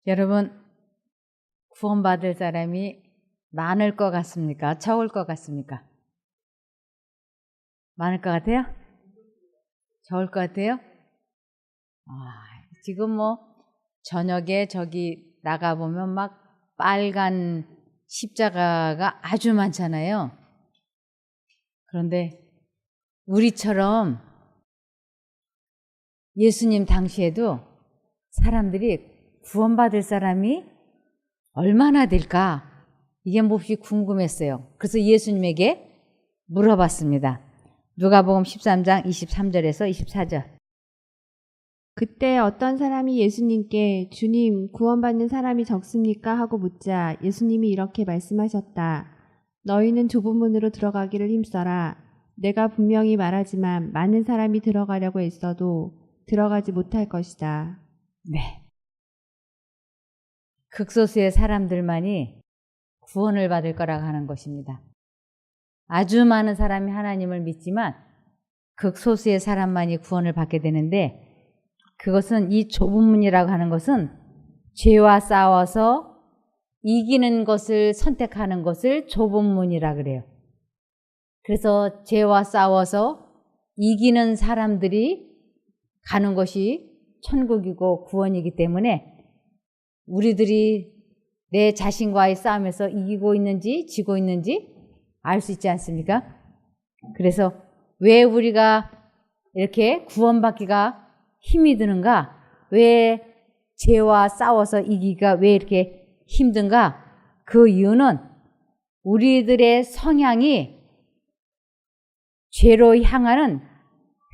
여러분, 구원받을 사람이 많을 것 같습니까? 적을 것 같습니까? 많을 것 같아요? 적을 것 같아요? 지금 저녁에 저기 나가보면 막 빨간 십자가가 아주 많잖아요. 그런데 우리처럼 예수님 당시에도 사람들이 구원받을 사람이 얼마나 될까? 이게 몹시 궁금했어요. 그래서 예수님에게 물어봤습니다. 누가복음 13장 23절에서 24절. 그때 어떤 사람이 예수님께 주님, 구원받는 사람이 적습니까? 하고 묻자 예수님이 이렇게 말씀하셨다. 너희는 좁은 문으로 들어가기를 힘써라. 내가 분명히 말하지만 많은 사람이 들어가려고 애써도 들어가지 못할 것이다. 네. 극소수의 사람들만이 구원을 받을 거라고 하는 것입니다. 아주 많은 사람이 하나님을 믿지만 극소수의 사람만이 구원을 받게 되는데, 그것은 이 좁은 문이라고 하는 것은 죄와 싸워서 이기는 것을 선택하는 것을 좁은 문이라 그래요. 그래서 죄와 싸워서 이기는 사람들이 가는 것이 천국이고 구원이기 때문에 우리들이 내 자신과의 싸움에서 이기고 있는지 지고 있는지 알 수 있지 않습니까? 그래서 왜 우리가 이렇게 구원받기가 힘이 드는가? 왜 죄와 싸워서 이기기가 왜 이렇게 힘든가? 그 이유는 우리들의 성향이 죄로 향하는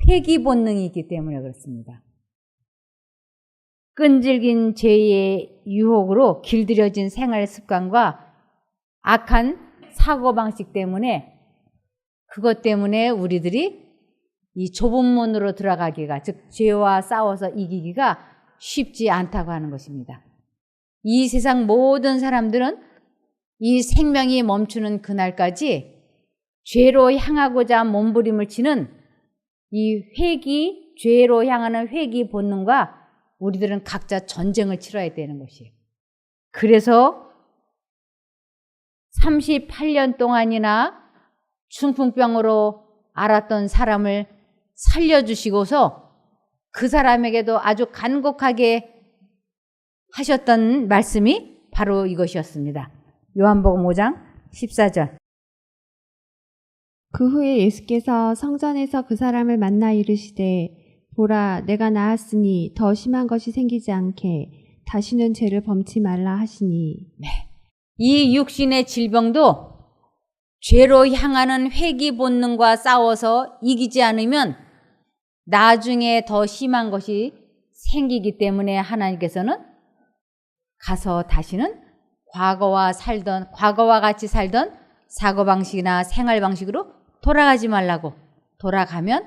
회귀 본능이 있기 때문에 그렇습니다. 끈질긴 죄의 유혹으로 길들여진 생활 습관과 악한 사고방식 때문에, 그것 때문에 우리들이 이 좁은 문으로 들어가기가, 즉 죄와 싸워서 이기기가 쉽지 않다고 하는 것입니다. 이 세상 모든 사람들은 이 생명이 멈추는 그날까지 죄로 향하고자 몸부림을 치는 이 회귀, 죄로 향하는 회귀 본능과 우리들은 각자 전쟁을 치러야 되는 것이에요. 그래서 38년 동안이나 중풍병으로 앓았던 사람을 살려주시고서 그 사람에게도 아주 간곡하게 하셨던 말씀이 바로 이것이었습니다. 요한복음 5장 14절. 그 후에 예수께서 성전에서 그 사람을 만나 이르시되 보라, 내가 나았으니 더 심한 것이 생기지 않게 다시는 죄를 범치 말라 하시니. 네. 이 육신의 질병도 죄로 향하는 회귀 본능과 싸워서 이기지 않으면 나중에 더 심한 것이 생기기 때문에 하나님께서는 가서 다시는 과거와 같이 살던 사고방식이나 생활방식으로 돌아가지 말라고, 돌아가면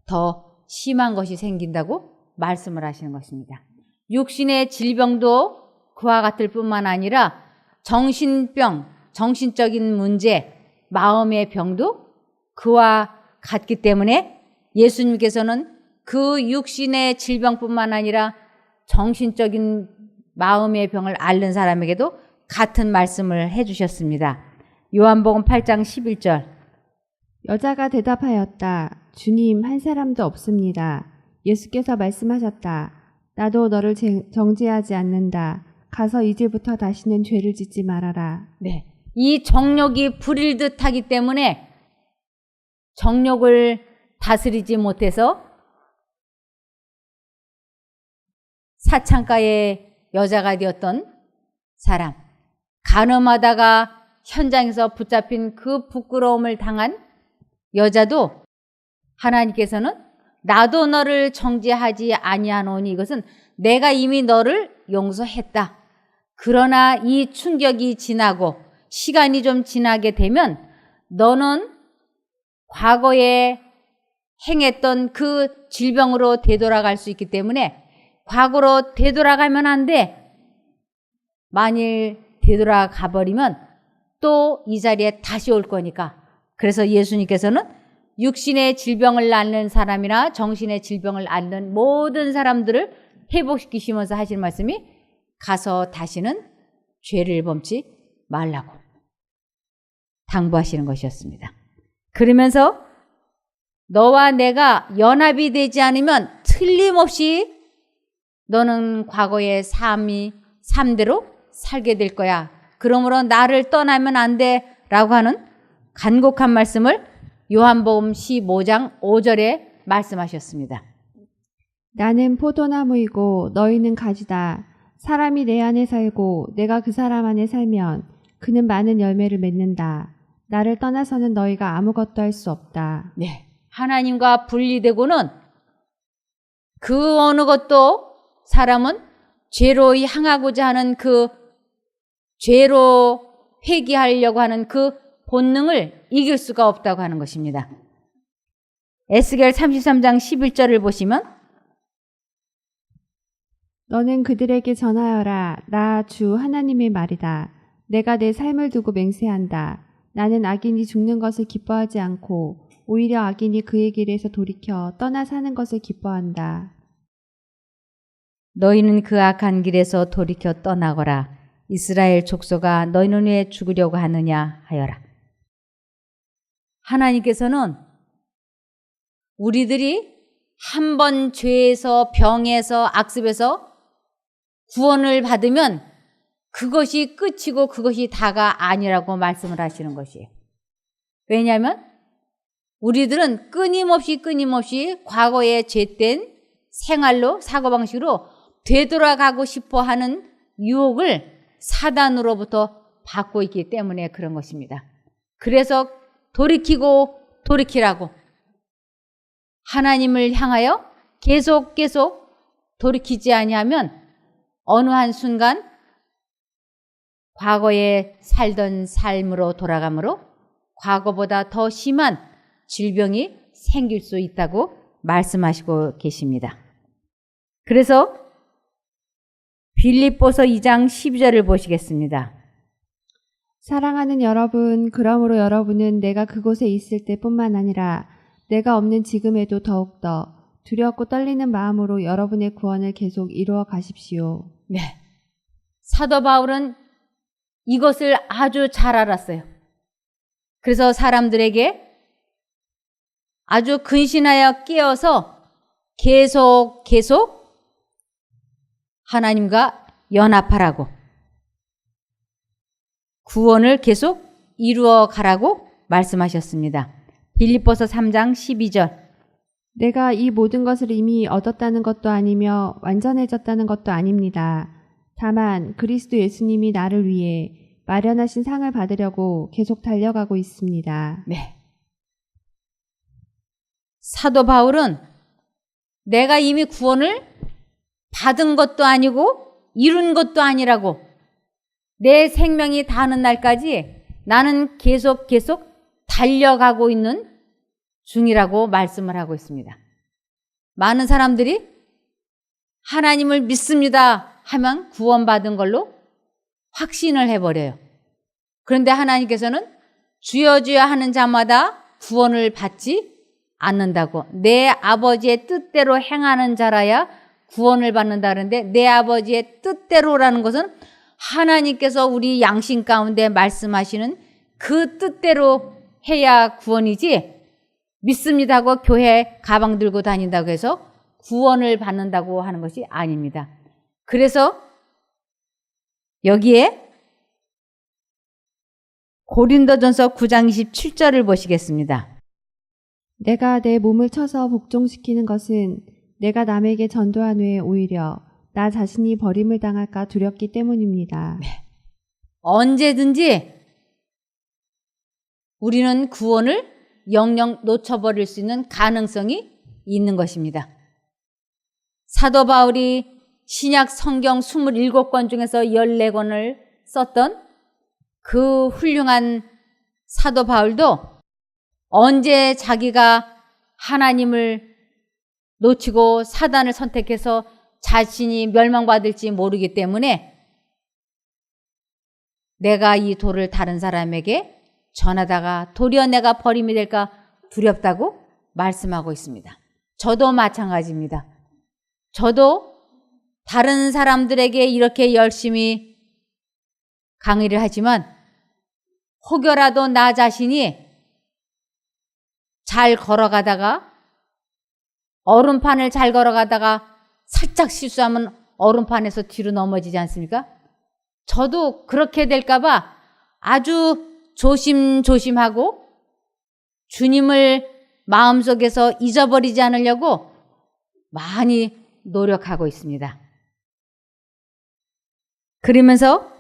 더 심한 것이 생긴다고 말씀을 하시는 것입니다. 육신의 질병도 그와 같을 뿐만 아니라 정신병, 정신적인 문제, 마음의 병도 그와 같기 때문에 예수님께서는 그 육신의 질병뿐만 아니라 정신적인 마음의 병을 앓는 사람에게도 같은 말씀을 해주셨습니다. 요한복음 8장 11절. 여자가 대답하였다. 주님, 한 사람도 없습니다. 예수께서 말씀하셨다. 나도 너를 정죄하지 않는다. 가서 이제부터 다시는 죄를 짓지 말아라. 네. 이 정욕이 불일듯 하기 때문에 정욕을 다스리지 못해서 사창가의 여자가 되었던 사람, 간음하다가 현장에서 붙잡힌 그 부끄러움을 당한 여자도 하나님께서는 나도 너를 정죄하지 아니하노니, 이것은 내가 이미 너를 용서했다. 그러나 이 충격이 지나고 시간이 좀 지나게 되면 너는 과거에 행했던 그 질병으로 되돌아갈 수 있기 때문에 과거로 되돌아가면 안 돼. 만일 되돌아가 버리면 또 이 자리에 다시 올 거니까. 그래서 예수님께서는 육신의 질병을 앓는 사람이나 정신의 질병을 앓는 모든 사람들을 회복시키시면서 하신 말씀이 가서 다시는 죄를 범치 말라고 당부하시는 것이었습니다. 그러면서 너와 내가 연합이 되지 않으면 틀림없이 너는 과거의 삶대로 살게 될 거야. 그러므로 나를 떠나면 안 돼 라고 하는 간곡한 말씀을 요한복음 15장 5절에 말씀하셨습니다. 나는 포도나무이고 너희는 가지다. 사람이 내 안에 살고 내가 그 사람 안에 살면 그는 많은 열매를 맺는다. 나를 떠나서는 너희가 아무것도 할 수 없다. 네, 하나님과 분리되고는 그 어느 것도 사람은 죄로 향하고자 하는 그 죄로 회개하려고 하는 그 본능을 이길 수가 없다고 하는 것입니다. 에스겔 33장 11절을 보시면 너는 그들에게 전하여라. 나 주 하나님의 말이다. 내가 내 삶을 두고 맹세한다. 나는 악인이 죽는 것을 기뻐하지 않고 오히려 악인이 그의 길에서 돌이켜 떠나 사는 것을 기뻐한다. 너희는 그 악한 길에서 돌이켜 떠나거라. 이스라엘 족속아 너희는 왜 죽으려고 하느냐 하여라. 하나님께서는 우리들이 한 번 죄에서 병에서 악습에서 구원을 받으면 그것이 끝이고 그것이 다가 아니라고 말씀을 하시는 것이에요. 왜냐하면 우리들은 끊임없이 과거의 죄된 생활로 사고방식으로 되돌아가고 싶어 하는 유혹을 사단으로부터 받고 있기 때문에 그런 것입니다. 그래서 돌이키라고 하나님을 향하여 계속 돌이키지 아니하면 어느 한순간 과거에 살던 삶으로 돌아가므로 과거보다 더 심한 질병이 생길 수 있다고 말씀하시고 계십니다. 그래서 빌립보서 2장 12절을 보시겠습니다. 사랑하는 여러분, 그러므로 여러분은 내가 그곳에 있을 때뿐만 아니라 내가 없는 지금에도 더욱더 두렵고 떨리는 마음으로 여러분의 구원을 계속 이루어 가십시오. 네. 사도 바울은 이것을 아주 잘 알았어요. 그래서 사람들에게 아주 근신하여 깨어서 계속 하나님과 연합하라고 구원을 계속 이루어 가라고 말씀하셨습니다. 빌립보서 3장 12절. 내가 이 모든 것을 이미 얻었다는 것도 아니며 완전해졌다는 것도 아닙니다. 다만 그리스도 예수님이 나를 위해 마련하신 상을 받으려고 계속 달려가고 있습니다. 네. 사도 바울은 내가 이미 구원을 받은 것도 아니고 이룬 것도 아니라고 내 생명이 다하는 날까지 나는 계속 달려가고 있는 중이라고 말씀을 하고 있습니다. 많은 사람들이 하나님을 믿습니다 하면 구원받은 걸로 확신을 해버려요. 그런데 하나님께서는 주여 하는 자마다 구원을 받지 않는다고, 내 아버지의 뜻대로 행하는 자라야 구원을 받는다는데, 내 아버지의 뜻대로라는 것은 하나님께서 우리 양심 가운데 말씀하시는 그 뜻대로 해야 구원이지, 믿습니다 하고 교회 가방 들고 다닌다고 해서 구원을 받는다고 하는 것이 아닙니다. 그래서 여기에 고린도전서 9장 27절을 보시겠습니다. 내가 내 몸을 쳐서 복종시키는 것은 내가 남에게 전도한 후에 오히려 나 자신이 버림을 당할까 두렵기 때문입니다. 네. 언제든지 우리는 구원을 영영 놓쳐버릴 수 있는 가능성이 있는 것입니다. 사도 바울이 신약 성경 27권 중에서 14권을 썼던 그 훌륭한 사도 바울도 언제 자기가 하나님을 놓치고 사단을 선택해서 자신이 멸망받을지 모르기 때문에 내가 이 도를 다른 사람에게 전하다가 도리어 내가 버림이 될까 두렵다고 말씀하고 있습니다. 저도 마찬가지입니다. 저도 다른 사람들에게 이렇게 열심히 강의를 하지만 혹여라도 나 자신이 잘 걸어가다가 얼음판을 잘 걸어가다가 살짝 실수하면 얼음판에서 뒤로 넘어지지 않습니까? 저도 그렇게 될까봐 아주 조심조심하고 주님을 마음속에서 잊어버리지 않으려고 많이 노력하고 있습니다. 그러면서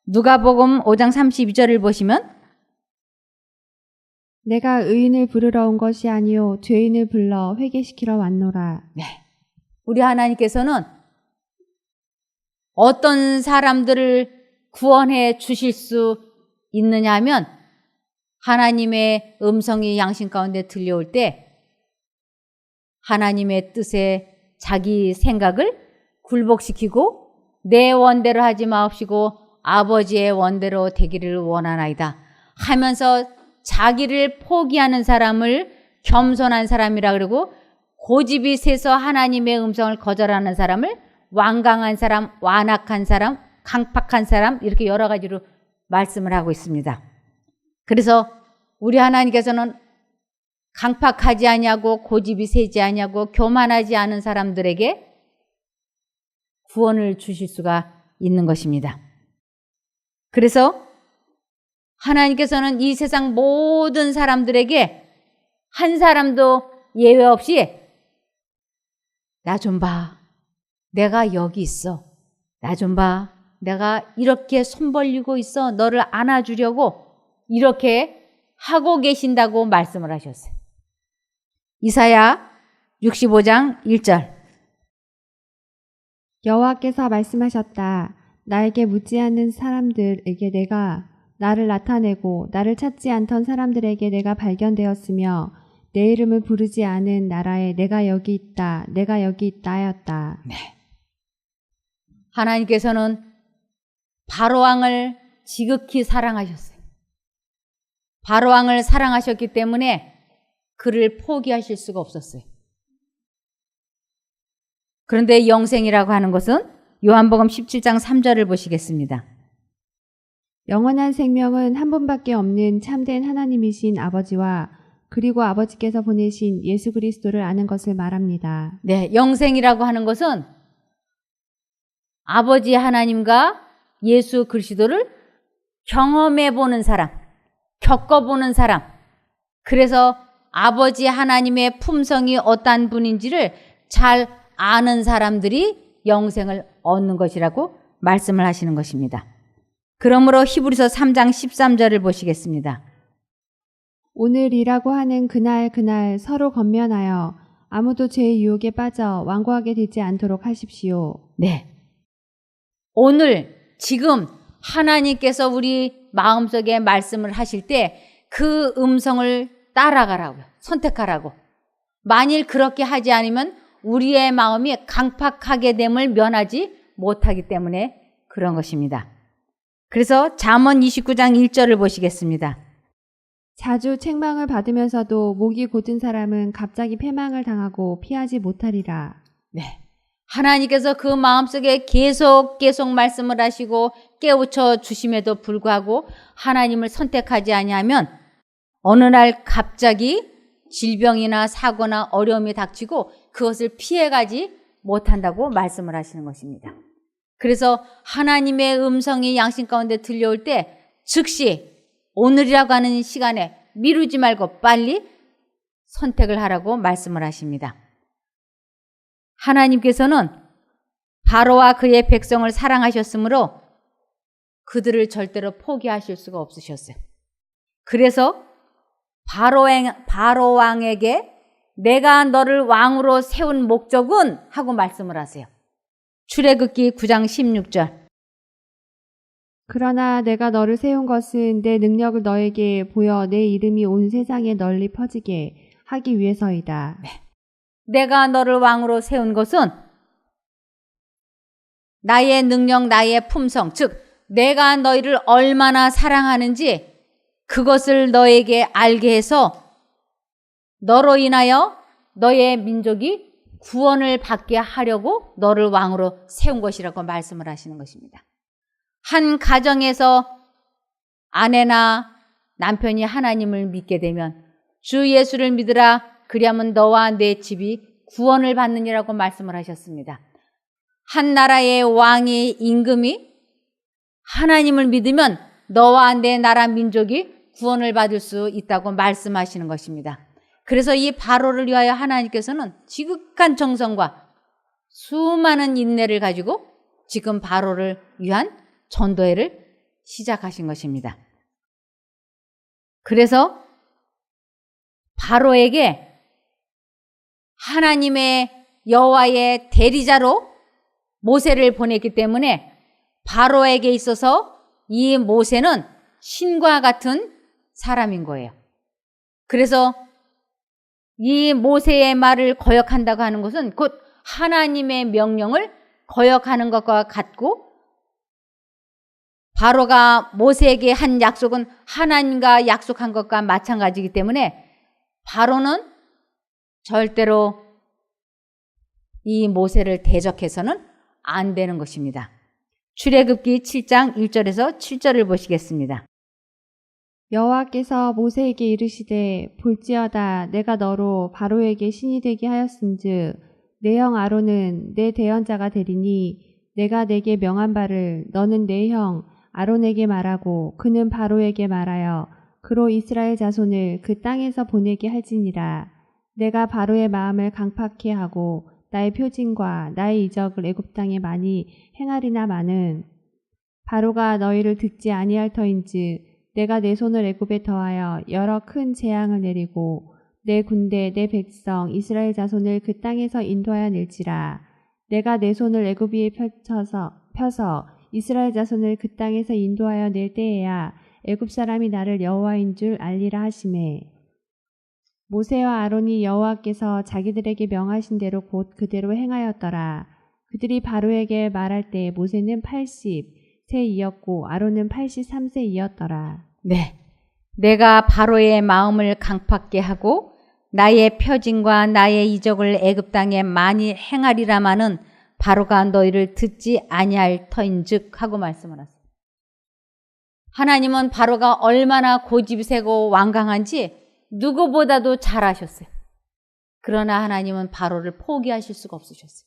누가복음 5장 32절을 보시면 내가 의인을 부르러 온 것이 아니요 죄인을 불러 회개시키러 왔노라. 네, 우리 하나님께서는 어떤 사람들을 구원해 주실 수 있느냐 하면 하나님의 음성이 양심 가운데 들려올 때 하나님의 뜻에 자기 생각을 굴복시키고 내 원대로 하지 마옵시고 아버지의 원대로 되기를 원하나이다 하면서 자기를 포기하는 사람을 겸손한 사람이라 그러고 고집이 세서 하나님의 음성을 거절하는 사람을 완강한 사람, 완악한 사람, 강팍한 사람 이렇게 여러 가지로 말씀을 하고 있습니다. 그래서 우리 하나님께서는 강팍하지 아니하고 고집이 세지 아니하고 교만하지 않은 사람들에게 구원을 주실 수가 있는 것입니다. 그래서 하나님께서는 이 세상 모든 사람들에게 한 사람도 예외 없이 나 좀 봐. 내가 여기 있어. 나 좀 봐. 내가 이렇게 손 벌리고 있어. 너를 안아주려고 이렇게 하고 계신다고 말씀을 하셨어요. 이사야 65장 1절 여호와께서 말씀하셨다. 나에게 묻지 않는 사람들에게 내가 나를 나타내고 나를 찾지 않던 사람들에게 내가 발견되었으며 내 이름을 부르지 않은 나라에 내가 여기 있다. 내가 여기 있다 하였다. 네. 하나님께서는 바로왕을 지극히 사랑하셨어요. 바로왕을 사랑하셨기 때문에 그를 포기하실 수가 없었어요. 그런데 영생이라고 하는 것은 요한복음 17장 3절을 보시겠습니다. 영원한 생명은 한 분밖에 없는 참된 하나님이신 아버지와 그리고 아버지께서 보내신 예수 그리스도를 아는 것을 말합니다. 네, 영생이라고 하는 것은 아버지 하나님과 예수 그리스도를 경험해 보는 사람, 겪어보는 사람, 그래서 아버지 하나님의 품성이 어떠한 분인지를 잘 아는 사람들이 영생을 얻는 것이라고 말씀을 하시는 것입니다. 그러므로 히브리서 3장 13절을 보시겠습니다. 오늘이라고 하는 그날 서로 건면하여 아무도 죄의 유혹에 빠져 완고하게 되지 않도록 하십시오. 네. 오늘 지금 하나님께서 우리 마음속에 말씀을 하실 때 그 음성을 따라가라고요. 선택하라고. 만일 그렇게 하지 않으면 우리의 마음이 강팍하게 됨을 면하지 못하기 때문에 그런 것입니다. 그래서 잠언 29장 1절을 보시겠습니다. 자주 책망을 받으면서도 목이 곧은 사람은 갑자기 패망을 당하고 피하지 못하리라. 네. 하나님께서 그 마음속에 계속 말씀을 하시고 깨우쳐 주심에도 불구하고 하나님을 선택하지 아니하면 어느 날 갑자기 질병이나 사고나 어려움이 닥치고 그것을 피해가지 못한다고 말씀을 하시는 것입니다. 그래서 하나님의 음성이 양심 가운데 들려올 때 즉시 오늘이라고 하는 시간에 미루지 말고 빨리 선택을 하라고 말씀을 하십니다. 하나님께서는 바로와 그의 백성을 사랑하셨으므로 그들을 절대로 포기하실 수가 없으셨어요. 그래서 바로왕에게 내가 너를 왕으로 세운 목적은 하고 말씀을 하세요. 출애굽기 9장 16절. 그러나 내가 너를 세운 것은 내 능력을 너에게 보여 내 이름이 온 세상에 널리 퍼지게 하기 위해서이다. 네. 내가 너를 왕으로 세운 것은 나의 능력, 나의 품성, 즉 내가 너희를 얼마나 사랑하는지 그것을 너에게 알게 해서 너로 인하여 너의 민족이 구원을 받게 하려고 너를 왕으로 세운 것이라고 말씀을 하시는 것입니다. 한 가정에서 아내나 남편이 하나님을 믿게 되면 주 예수를 믿으라 그리하면 너와 내 집이 구원을 받느니라고 말씀을 하셨습니다. 한 나라의 왕의 임금이 하나님을 믿으면 너와 내 나라 민족이 구원을 받을 수 있다고 말씀하시는 것입니다. 그래서 이 바로를 위하여 하나님께서는 지극한 정성과 수많은 인내를 가지고 지금 바로를 위한 전도회를 시작하신 것입니다. 그래서 바로에게 하나님의 여호와의 대리자로 모세를 보냈기 때문에 바로에게 있어서 이 모세는 신과 같은 사람인 거예요. 그래서 이 모세의 말을 거역한다고 하는 것은 곧 하나님의 명령을 거역하는 것과 같고, 바로가 모세에게 한 약속은 하나님과 약속한 것과 마찬가지이기 때문에 바로는 절대로 이 모세를 대적해서는 안 되는 것입니다. 출애굽기 7장 1절에서 7절을 보시겠습니다. 여호와께서 모세에게 이르시되 볼지어다 내가 너로 바로에게 신이 되게 하였은즉 내 형 아론은 내 대언자가 되리니 내가 내게 명한 바를 너는 내 형 아론에게 말하고 그는 바로에게 말하여 그로 이스라엘 자손을 그 땅에서 보내게 할지니라. 내가 바로의 마음을 강팍케 하고 나의 표징과 나의 이적을 애굽 땅에 많이 행하리나마는 바로가 너희를 듣지 아니할 터인즉 내가 내 손을 애굽에 더하여 여러 큰 재앙을 내리고 내 군대 내 백성 이스라엘 자손을 그 땅에서 인도하여 낼지라. 내가 내 손을 애굽 위에 펴서 이스라엘 자손을 그 땅에서 인도하여 낼 때에야 애굽 사람이 나를 여호와인 줄 알리라 하시매. 모세와 아론이 여호와께서 자기들에게 명하신 대로 곧 그대로 행하였더라. 그들이 바로에게 말할 때 모세는 80세이었고 아론은 83세이었더라. 네, 내가 바로의 마음을 강팍게 하고 나의 표징과 나의 이적을 애굽 땅에 많이 행하리라마는 바로가 너희를 듣지 아니할 터인즉 하고 말씀을 하세요. 하나님은 바로가 얼마나 고집이 세고 완강한지 누구보다도 잘 아셨어요. 그러나 하나님은 바로를 포기하실 수가 없으셨어요.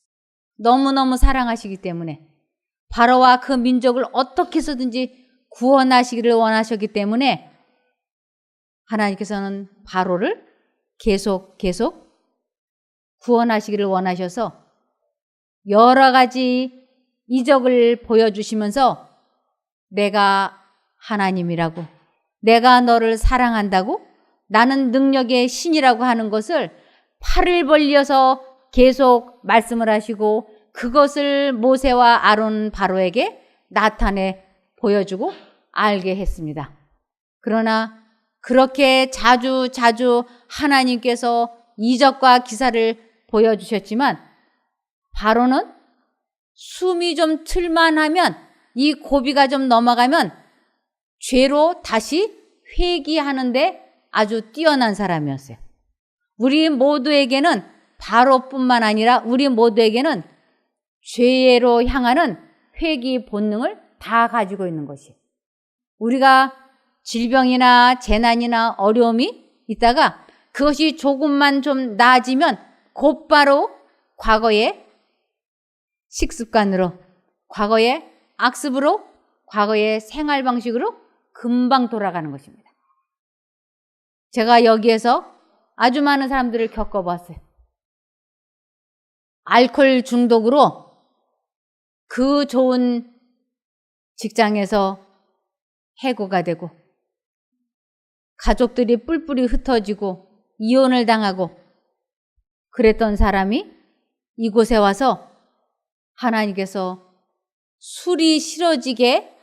너무너무 사랑하시기 때문에 바로와 그 민족을 어떻게 해서든지 구원하시기를 원하셨기 때문에 하나님께서는 바로를 계속 구원하시기를 원하셔서 여러 가지 이적을 보여주시면서 내가 하나님이라고, 내가 너를 사랑한다고, 나는 능력의 신이라고 하는 것을 팔을 벌려서 계속 말씀을 하시고 그것을 모세와 아론 바로에게 나타내 보여주고 알게 했습니다. 그러나 그렇게 자주 하나님께서 이적과 기사를 보여주셨지만 바로는 숨이 좀 틀만하면, 이 고비가 좀 넘어가면 죄로 다시 회귀하는데 아주 뛰어난 사람이었어요. 우리 모두에게는 바로뿐만 아니라 우리 모두에게는 죄로 향하는 회귀 본능을 다 가지고 있는 것이에요. 우리가 질병이나 재난이나 어려움이 있다가 그것이 조금만 좀 나아지면 곧바로 과거의 식습관으로, 과거의 악습으로, 과거의 생활 방식으로 금방 돌아가는 것입니다. 제가 여기에서 아주 많은 사람들을 겪어봤어요. 알코올 중독으로 그 좋은 직장에서 해고가 되고 가족들이 뿔뿔이 흩어지고 이혼을 당하고 그랬던 사람이 이곳에 와서 하나님께서 술이 싫어지게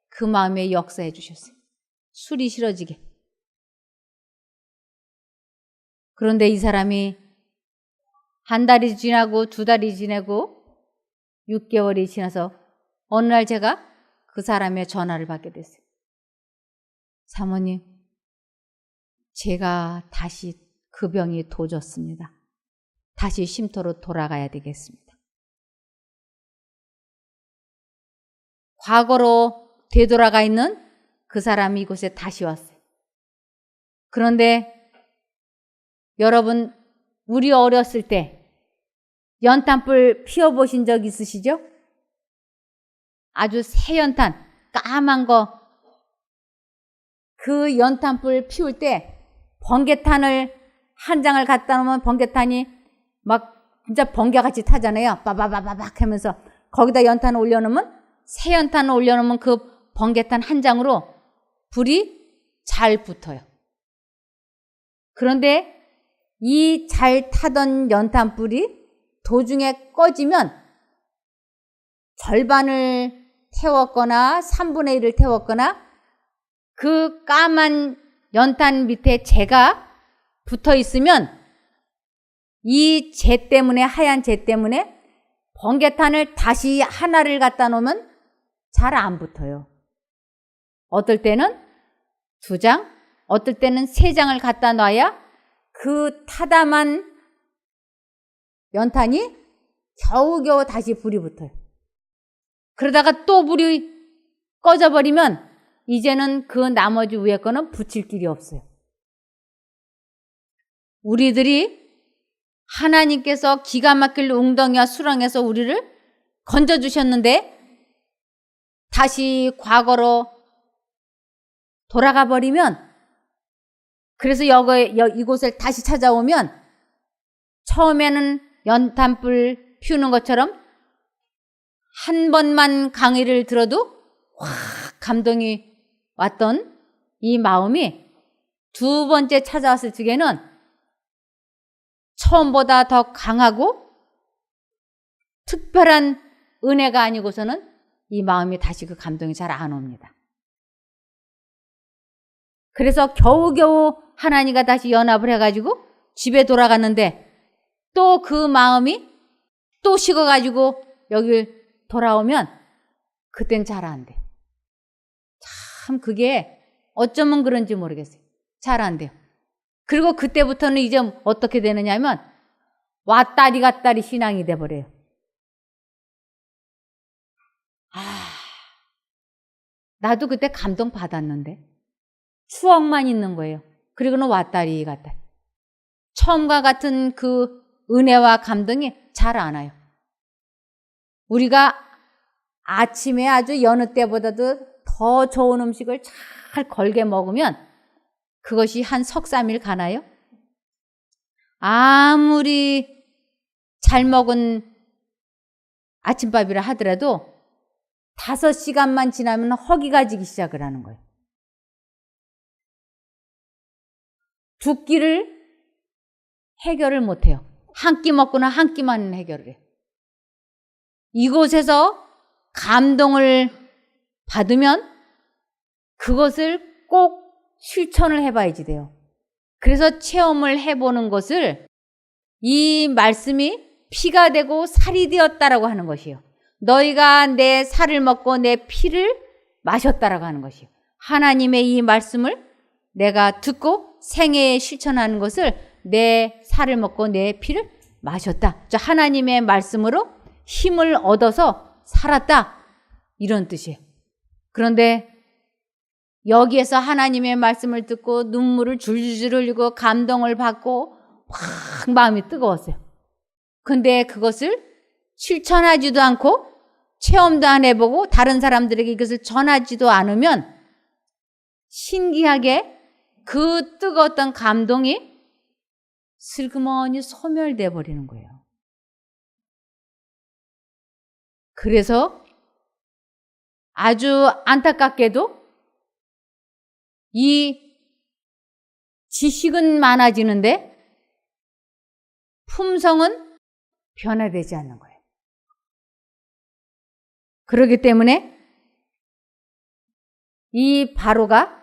그 마음에 역사해 주셨어요. 술이 싫어지게. 그런데 이 사람이 한 달이 지나고 두 달이 지나고 6개월이 지나서 어느 날 제가 그 사람의 전화를 받게 됐어요. 사모님, 제가 다시 그 병이 도졌습니다. 다시 쉼터로 돌아가야 되겠습니다. 과거로 되돌아가 있는 그 사람이 이곳에 다시 왔어요. 그런데 여러분, 우리 어렸을 때 연탄불 피워보신 적 있으시죠? 아주 새 연탄, 까만 거, 그 연탄불 피울 때 번개탄을 한 장을 갖다 놓으면 번개탄이 막 진짜 번개같이 타잖아요. 빠바바바박 하면서 거기다 연탄을 올려놓으면, 새 연탄을 올려놓으면 그 번개탄 한 장으로 불이 잘 붙어요. 그런데 이 잘 타던 연탄불이 도중에 꺼지면 절반을 태웠거나 3분의 1을 태웠거나 그 까만 연탄 밑에 재가 붙어 있으면 이 재 때문에, 하얀 재 때문에 번개탄을 다시 하나를 갖다 놓으면 잘 안 붙어요. 어떨 때는 2장, 어떨 때는 3장을 갖다 놔야 그 타담한 연탄이 겨우겨우 다시 불이 붙어요. 그러다가 또 불이 꺼져버리면 이제는 그 나머지 위에 거는 붙일 길이 없어요. 우리들이 하나님께서 기가 막힐 웅덩이와 수렁에서 우리를 건져주셨는데 다시 과거로 돌아가 버리면, 그래서 이곳을 다시 찾아오면 처음에는 연탄불 피우는 것처럼 한 번만 강의를 들어도 확 감동이 왔던 이 마음이 2번째 찾아왔을 적에는 처음보다 더 강하고 특별한 은혜가 아니고서는 이 마음이 다시 그 감동이 잘 안 옵니다. 그래서 겨우겨우 하나님과 다시 연합을 해가지고 집에 돌아갔는데 또 그 마음이 또 식어가지고 여길 돌아오면 그땐 잘 안 돼요. 참 그게 어쩌면 그런지 모르겠어요. 잘 안 돼요. 그리고 그때부터는 이제 어떻게 되느냐 하면 왔다리 갔다리 신앙이 돼버려요. 나도 그때 감동 받았는데 추억만 있는 거예요. 그리고는 왔다리 갔다리. 처음과 같은 그 은혜와 감동이 잘 안 와요. 우리가 아침에 아주 여느 때보다도 더 좋은 음식을 잘 걸게 먹으면 그것이 한 석 3일 가나요? 아무리 잘 먹은 아침밥이라 하더라도 5시간만 지나면 허기가 지기 시작을 하는 거예요. 2끼를 해결을 못해요. 한 끼 먹고는 한 끼만 해결을 해요. 이곳에서 감동을 받으면 그것을 꼭 실천을 해봐야지 돼요. 그래서 체험을 해보는 것을 이 말씀이 피가 되고 살이 되었다라고 하는 것이에요. 너희가 내 살을 먹고 내 피를 마셨다라고 하는 것이에요. 하나님의 이 말씀을 내가 듣고 생애에 실천하는 것을 내 살을 먹고 내 피를 마셨다. 저 하나님의 말씀으로 힘을 얻어서 살았다. 이런 뜻이에요. 그런데 여기에서 하나님의 말씀을 듣고 눈물을 줄줄 흘리고 감동을 받고 확 마음이 뜨거웠어요. 근데 그것을 실천하지도 않고 체험도 안 해보고 다른 사람들에게 이것을 전하지도 않으면 신기하게 그 뜨거웠던 감동이 슬그머니 소멸돼 버리는 거예요. 그래서 아주 안타깝게도 이 지식은 많아지는데 품성은 변화되지 않는 거예요. 그렇기 때문에 이 바로가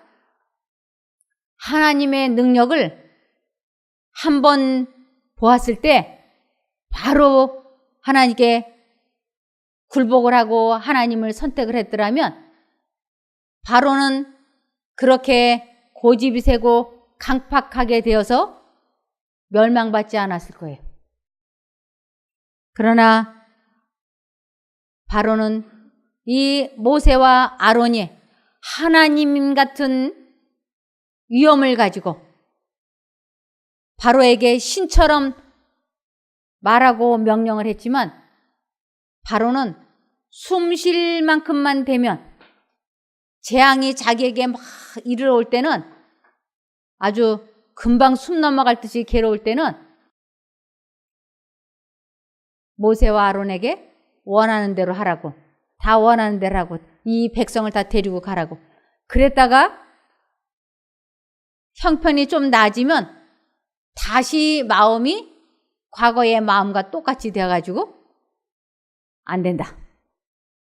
하나님의 능력을 한번 보았을 때 바로 하나님께 굴복을 하고 하나님을 선택을 했더라면 바로는 그렇게 고집이 세고 강팍하게 되어서 멸망받지 않았을 거예요. 그러나 바로는 이 모세와 아론이 하나님 같은 위엄을 가지고 바로에게 신처럼 말하고 명령을 했지만 바로는 숨 쉴 만큼만 되면 재앙이 자기에게 막 이르러올 때는 아주 금방 숨 넘어갈 듯이 괴로울 때는 모세와 아론에게 원하는 대로 하라고, 다 원하는 대로 하고, 이 백성을 다 데리고 가라고. 그랬다가 형편이 좀 나아지면 다시 마음이 과거의 마음과 똑같이 되어가지고 안 된다.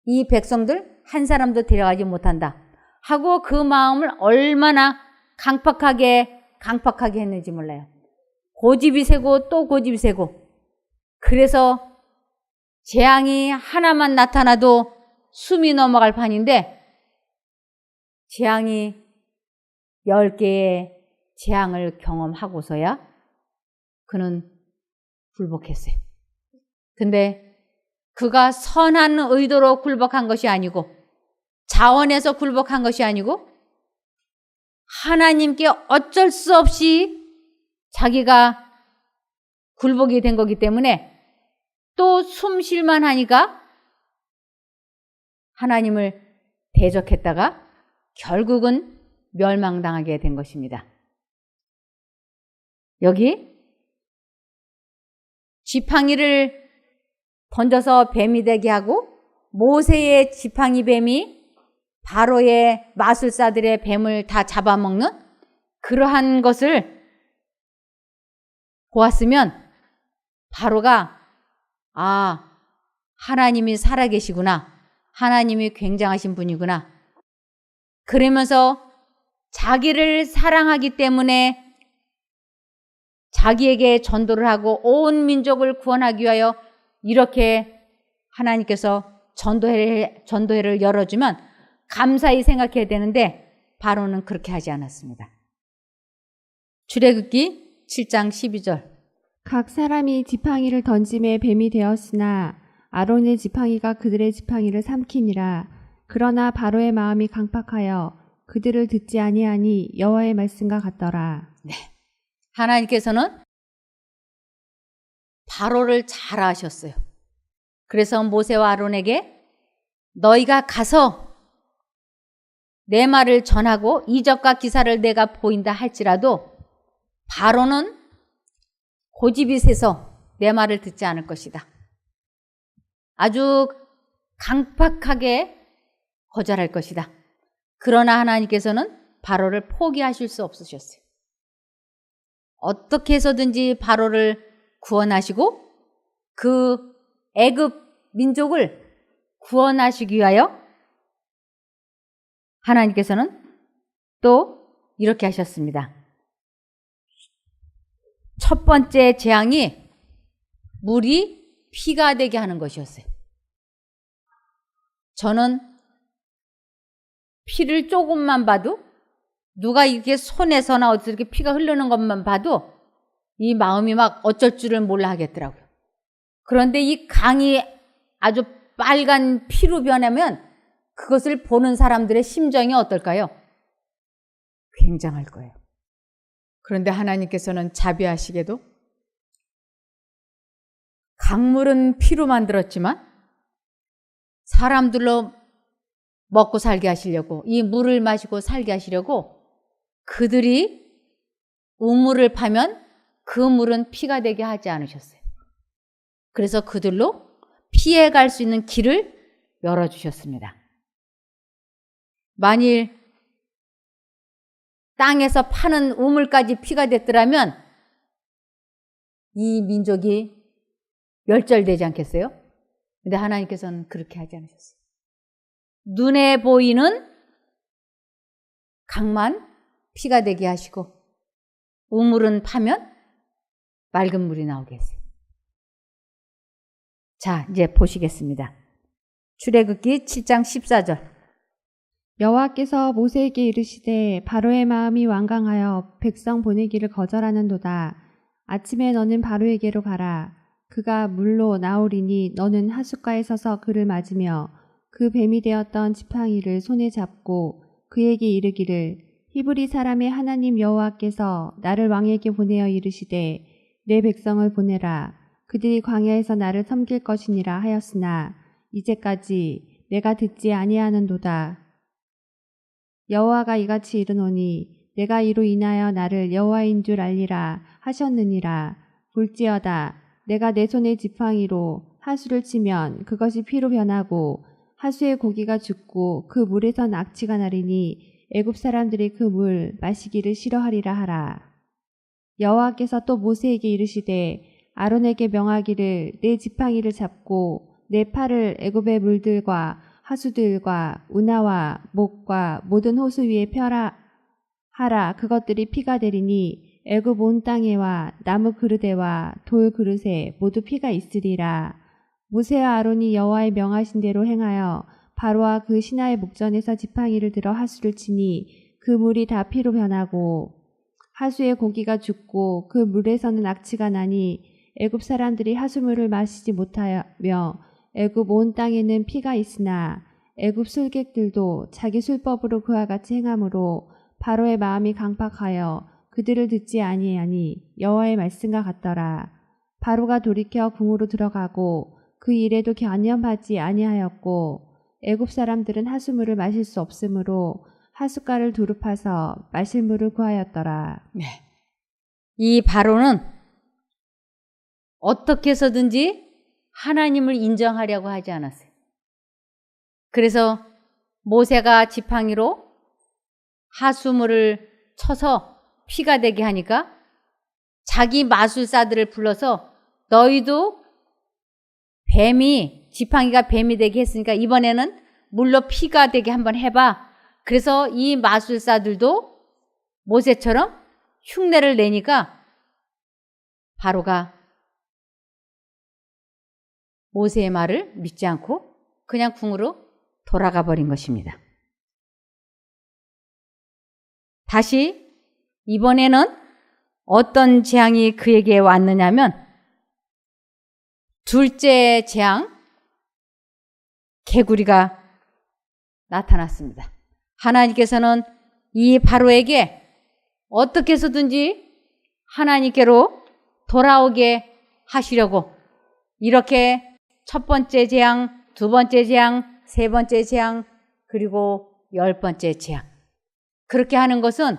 이 백성들 한 사람도 데려가지 못한다 하고 그 마음을 얼마나 강팍하게 했는지 몰라요. 고집이 세고 또 고집이 세고. 그래서 재앙이 하나만 나타나도 숨이 넘어갈 판인데 재앙이 10개의 재앙을 경험하고서야 그는 굴복했어요. 근데 그가 선한 의도로 굴복한 것이 아니고 자원에서 굴복한 것이 아니고 하나님께 어쩔 수 없이 자기가 굴복이 된 거기 때문에 또 숨 쉴만 하니까 하나님을 대적했다가 결국은 멸망당하게 된 것입니다. 여기 지팡이를 던져서 뱀이 되게 하고 모세의 지팡이 뱀이 바로의 마술사들의 뱀을 다 잡아먹는 그러한 것을 보았으면 바로가 하나님이 살아계시구나. 하나님이 굉장하신 분이구나. 그러면서 자기를 사랑하기 때문에 자기에게 전도를 하고 온 민족을 구원하기 위하여 이렇게 하나님께서 전도회를 열어주면 감사히 생각해야 되는데 바로는 그렇게 하지 않았습니다. 출애굽기 7장 12절. 각 사람이 지팡이를 던짐에 뱀이 되었으나 아론의 지팡이가 그들의 지팡이를 삼키니라. 그러나 바로의 마음이 강팍하여 그들을 듣지 아니하니 여호와의 말씀과 같더라. 네. 하나님께서는 바로를 잘 아셨어요. 그래서 모세와 아론에게 너희가 가서 내 말을 전하고 이적과 기사를 내가 보인다 할지라도 바로는 고집이 세서 내 말을 듣지 않을 것이다. 아주 강팍하게 거절할 것이다. 그러나 하나님께서는 바로를 포기하실 수 없으셨어요. 어떻게 해서든지 바로를 구원하시고 그 애굽 민족을 구원하시기 위하여 하나님께서는 또 이렇게 하셨습니다. 첫 번째 재앙이 물이 피가 되게 하는 것이었어요. 저는 피를 조금만 봐도 누가 이렇게 손에서나 어디서 이렇게 피가 흐르는 것만 봐도 이 마음이 막 어쩔 줄을 몰라 하겠더라고요. 그런데 이 강이 아주 빨간 피로 변하면 그것을 보는 사람들의 심정이 어떨까요? 굉장할 거예요. 그런데 하나님께서는 자비하시게도 강물은 피로 만들었지만 사람들로 먹고 살게 하시려고 이 물을 마시고 살게 하시려고 그들이 우물을 파면 그 물은 피가 되게 하지 않으셨어요. 그래서 그들로 피해갈 수 있는 길을 열어주셨습니다. 만일 땅에서 파는 우물까지 피가 됐더라면 이 민족이 멸절되지 않겠어요? 근데 하나님께서는 그렇게 하지 않으셨어요. 눈에 보이는 강만 피가 되게 하시고 우물은 파면 맑은 물이 나오게 했어요. 자, 이제 보시겠습니다. 출애굽기 7장 14절. 여호와께서 모세에게 이르시되 바로의 마음이 완강하여 백성 보내기를 거절하는도다. 아침에 너는 바로에게로 가라. 그가 물로 나오리니 너는 하숫가에 서서 그를 맞으며 그 뱀이 되었던 지팡이를 손에 잡고 그에게 이르기를 히브리 사람의 하나님 여호와께서 나를 왕에게 보내어 이르시되 내 백성을 보내라. 그들이 광야에서 나를 섬길 것이니라 하였으나 이제까지 내가 듣지 아니하는도다. 여호와가 이같이 이르노니 내가 이로 인하여 나를 여호와인 줄 알리라 하셨느니라. 볼지어다 내가 내 손의 지팡이로 하수를 치면 그것이 피로 변하고 하수의 고기가 죽고 그 물에서 낙지가 나리니 애굽 사람들이 그 물 마시기를 싫어하리라 하라. 여호와께서 또 모세에게 이르시되 아론에게 명하기를 내 지팡이를 잡고 내 팔을 애굽의 물들과 하수들과 운하와 목과 모든 호수 위에 펴라 하라. 그것들이 피가 되리니 애굽 온 땅에와 나무 그릇에와 돌 그릇에 모두 피가 있으리라. 모세와 아론이 여호와의 명하신 대로 행하여 바로와 그 신하의 목전에서 지팡이를 들어 하수를 치니 그 물이 다 피로 변하고 하수의 고기가 죽고 그 물에서는 악취가 나니 애굽 사람들이 하수물을 마시지 못하며 애굽 온 땅에는 피가 있으나 애굽 술객들도 자기 술법으로 그와 같이 행함으로 바로의 마음이 강팍하여 그들을 듣지 아니하니 여호와의 말씀과 같더라. 바로가 돌이켜 궁으로 들어가고 그 일에도 견념하지 아니하였고 애굽 사람들은 하수물을 마실 수 없으므로 하숫가를 두릅파서 마실 물을 구하였더라. 네. 이 바로는 어떻게 해서든지 하나님을 인정하려고 하지 않았어요. 그래서 모세가 지팡이로 하수물을 쳐서 피가 되게 하니까 자기 마술사들을 불러서 너희도 지팡이가 뱀이 되게 했으니까 이번에는 물로 피가 되게 한번 해봐. 그래서 이 마술사들도 모세처럼 흉내를 내니까 바로가 모세의 말을 믿지 않고 그냥 궁으로 돌아가 버린 것입니다. 다시 이번에는 어떤 재앙이 그에게 왔느냐면 둘째 재앙, 개구리가 나타났습니다. 하나님께서는 이 바로에게 어떻게 해서든지 하나님께로 돌아오게 하시려고 이렇게 첫 번째 재앙, 두 번째 재앙, 세 번째 재앙, 그리고 10번째 재앙. 그렇게 하는 것은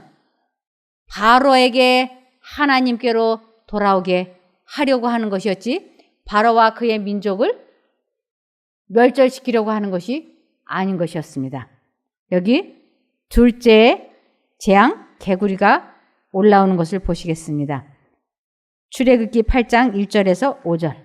바로에게 하나님께로 돌아오게 하려고 하는 것이었지 바로와 그의 민족을 멸절시키려고 하는 것이 아닌 것이었습니다. 여기 둘째 재앙, 개구리가 올라오는 것을 보시겠습니다. 출애굽기 8장 1절에서 5절.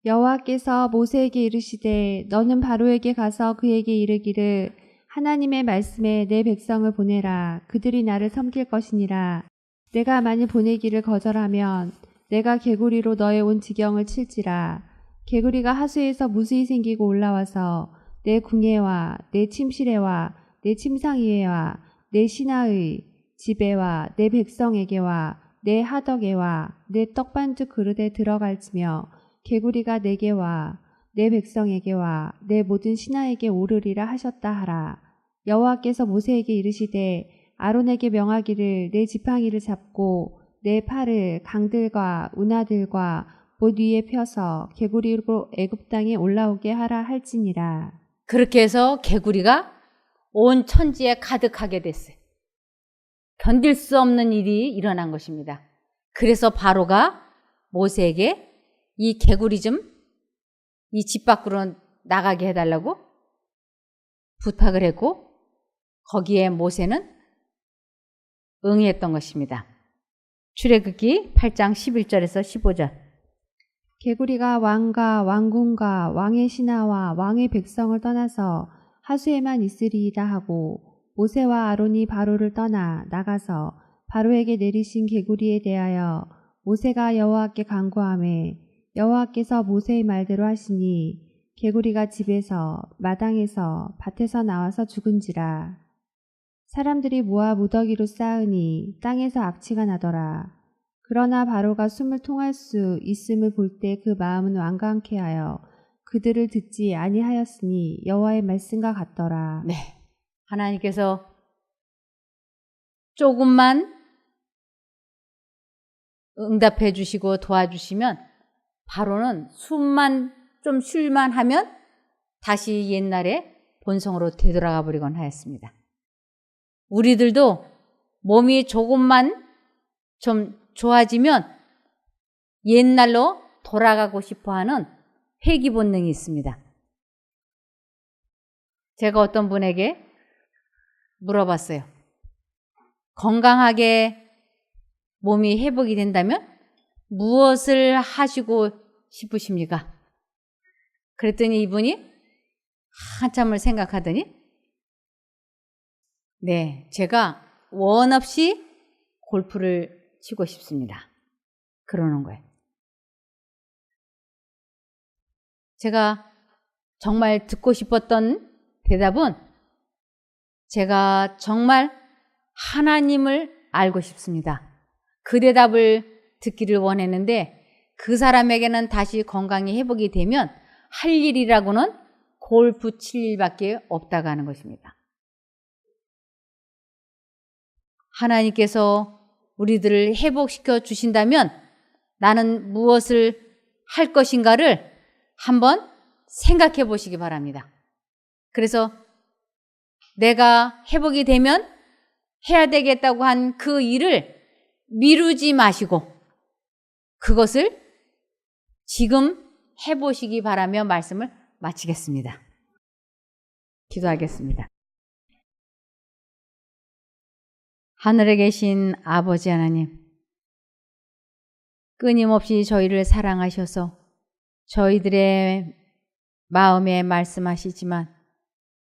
여호와께서 모세에게 이르시되 너는 바로에게 가서 그에게 이르기를 하나님의 말씀에 내 백성을 보내라. 그들이 나를 섬길 것이니라. 내가 만일 보내기를 거절하면 내가 개구리로 너의 온 지경을 칠지라. 개구리가 하수에서 무수히 생기고 올라와서 내 궁예와 내 침실에와 내 침상위에와 내 신하의 집에와 내 백성에게와 내 하덕에와 내 떡반죽 그릇에 들어갈지며 개구리가 내게와 내 백성에게와 내 모든 신하에게 오르리라 하셨다 하라. 여호와께서 모세에게 이르시되 아론에게 명하기를 내 지팡이를 잡고 내 팔을 강들과 운하들과 못 위에 펴서 개구리로 애굽 땅에 올라오게 하라 할지니라. 그렇게 해서 개구리가 온 천지에 가득하게 됐어요. 견딜 수 없는 일이 일어난 것입니다. 그래서 바로가 모세에게 이 개구리 좀 이 집 밖으로 나가게 해달라고 부탁을 했고 거기에 모세는 응했던 것입니다. 출애굽기 8장 11절에서 15절. 개구리가 왕과 왕궁과 왕의 신하와 왕의 백성을 떠나서 하수에만 있으리이다 하고 모세와 아론이 바로를 떠나 나가서 바로에게 내리신 개구리에 대하여 모세가 여호와께 간구하매 여호와께서 모세의 말대로 하시니 개구리가 집에서 마당에서 밭에서 나와서 죽은지라. 사람들이 모아 무더기로 쌓으니 땅에서 악취가 나더라. 그러나 바로가 숨을 통할 수 있음을 볼 때 그 마음은 완강케 하여 그들을 듣지 아니하였으니 여호와의 말씀과 같더라. 네. 하나님께서 조금만 응답해 주시고 도와주시면 바로는 숨만 좀 쉴만 하면 다시 옛날에 본성으로 되돌아가 버리곤 하였습니다. 우리들도 몸이 조금만 좀 좋아지면 옛날로 돌아가고 싶어 하는 회귀 본능이 있습니다. 제가 어떤 분에게 물어봤어요. 건강하게 몸이 회복이 된다면 무엇을 하시고 싶으십니까? 그랬더니 이분이 한참을 생각하더니 네, 제가 원 없이 골프를 치고 싶습니다. 그러는 거예요. 제가 정말 듣고 싶었던 대답은 제가 정말 하나님을 알고 싶습니다. 그 대답을 듣기를 원했는데 그 사람에게는 다시 건강이 회복이 되면 할 일이라고는 골프 칠 일밖에 없다고 하는 것입니다. 하나님께서 우리들을 회복시켜 주신다면 나는 무엇을 할 것인가를 한번 생각해 보시기 바랍니다. 그래서 내가 회복이 되면 해야 되겠다고 한 그 일을 미루지 마시고 그것을 지금 해보시기 바라며 말씀을 마치겠습니다. 기도하겠습니다. 하늘에 계신 아버지 하나님, 끊임없이 저희를 사랑하셔서 저희들의 마음에 말씀하시지만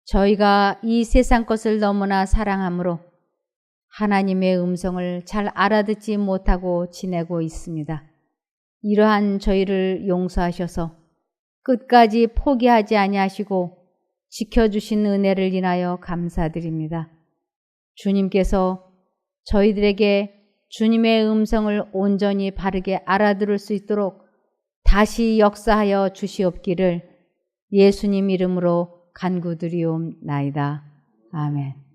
저희가 이 세상 것을 너무나 사랑함으로 하나님의 음성을 잘 알아듣지 못하고 지내고 있습니다. 이러한 저희를 용서하셔서 끝까지 포기하지 아니하시고 지켜주신 은혜를 인하여 감사드립니다. 주님께서 저희들에게 주님의 음성을 온전히 바르게 알아들을 수 있도록 다시 역사하여 주시옵기를 예수님 이름으로 간구드리옵나이다. 아멘.